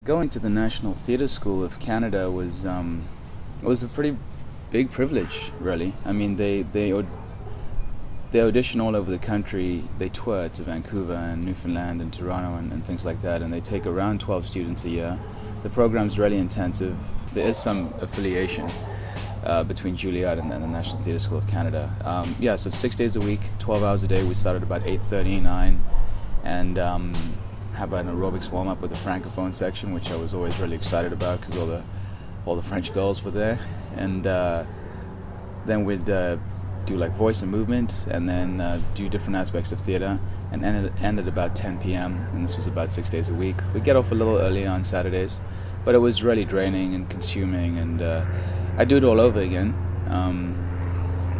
Going to the National Theatre School of Canada was a pretty big privilege, really. I mean, they audition all over the country. They tour to Vancouver and Newfoundland and Toronto and things like that, and they take around 12 students a year. The program's really intensive. There is some affiliation between Juilliard and the National Theatre School of Canada. So 6 days a week, 12 hours a day. We started about 8:30, 9, and have an aerobics warm-up with the francophone section, which I was always really excited about because all the French girls were there. And then we'd do like voice and movement, and then do different aspects of theatre, and end at about 10 p.m. And this was about 6 days a week. We'd get off a little early on Saturdays, but it was really draining and consuming, and I'd do it all over again.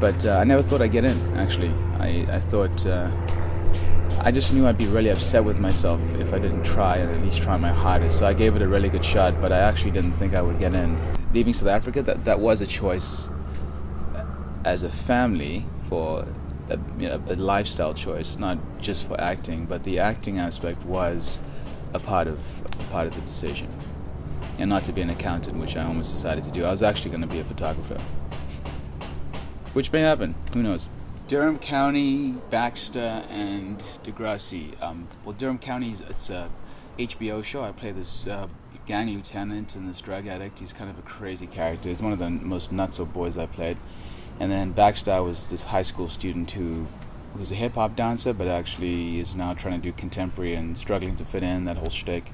But I never thought I'd get in, actually. I thought... I just knew I'd be really upset with myself if I didn't try and at least try my hardest. So I gave it a really good shot, but I actually didn't think I would get in. Leaving South Africa, that was a choice as a family for a lifestyle choice, not just for acting, but the acting aspect was a part of the decision. And not to be an accountant, which I almost decided to do. I was actually going to be a photographer, which may happen. Who knows? Durham County, Baxter, and Degrassi. Durham County, it's a HBO show. I play this gang lieutenant and this drug addict. He's kind of a crazy character. He's one of the most nutso boys I played. And then Baxter was this high school student who was a hip-hop dancer, but actually is now trying to do contemporary and struggling to fit in, that whole shtick.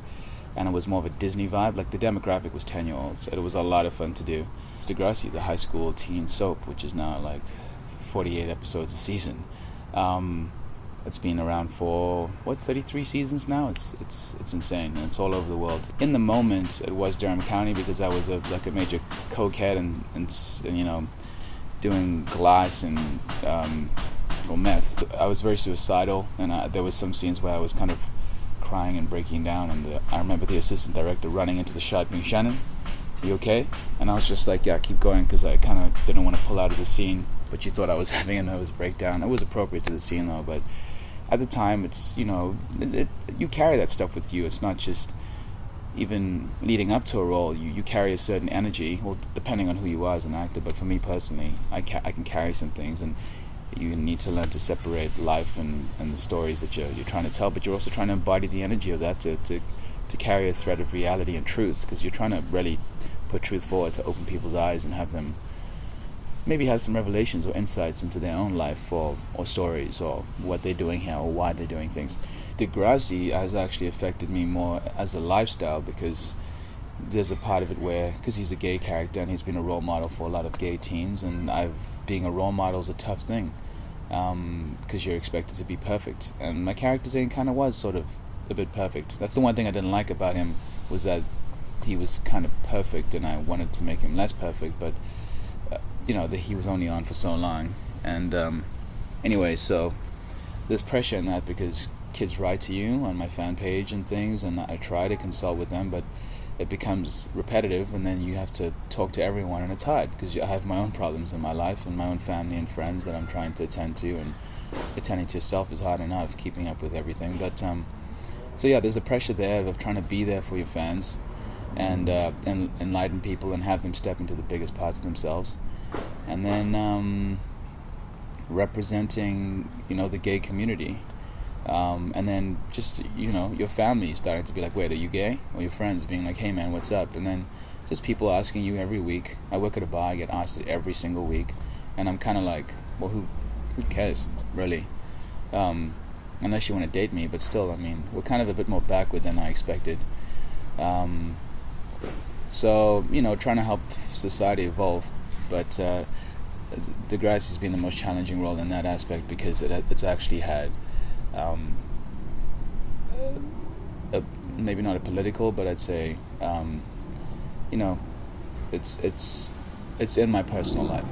And it was more of a Disney vibe. Like, the demographic was 10-year-olds. It was a lot of fun to do. It's Degrassi, the high school teen soap, which is now like 48 episodes a season. It's been around for 33 seasons now. It's insane, and it's all over the world. In the moment, it was Durham County because I was a major cokehead and doing glass and meth. I was very suicidal, and there was some scenes where I was kind of crying and breaking down. And I remember the assistant director running into the shot, being, "Shannon, you okay?" And I was just like, "Yeah, keep going," because I kind of didn't want to pull out of the scene. But you thought I was having a nervous breakdown. It was appropriate to the scene, though. But at the time, it's, you carry that stuff with you. It's not just even leading up to a role. You carry a certain energy, well, depending on who you are as an actor. But for me personally, I can carry some things, and you need to learn to separate life and the stories that you're trying to tell. But you're also trying to embody the energy of that to carry a thread of reality and truth, because you're trying to really put truth forward to open people's eyes and have them maybe have some revelations or insights into their own life or stories or what they're doing here or why they're doing things. Degrassi has actually affected me more as a lifestyle, because there's a part of it where, because he's a gay character and he's been a role model for a lot of gay teens, and being a role model is a tough thing, because you're expected to be perfect, and my character Zane kind of was sort of a bit perfect. That's the one thing I didn't like about him, was that he was kind of perfect, and I wanted to make him less perfect, but that he was only on for so long. And anyway, so there's pressure in that, because kids write to you on my fan page and things, and I try to consult with them, but it becomes repetitive, and then you have to talk to everyone, and it's hard because I have my own problems in my life and my own family and friends that I'm trying to attend to, and attending to yourself is hard enough, keeping up with everything. But so yeah, there's a pressure there of trying to be there for your fans and enlighten people and have them step into the biggest parts of themselves. And then representing, the gay community. And then just, your family starting to be like, wait, are you gay? Or your friends being like, hey man, what's up? And then just people asking you every week. I work at a bar, I get asked it every single week. And I'm kind of like, well, who cares, really? Unless you want to date me, but still, I mean, we're kind of a bit more backward than I expected. So, trying to help society evolve. But Degrassi's been the most challenging role in that aspect, because it's actually had maybe not a political, but I'd say it's in my personal life.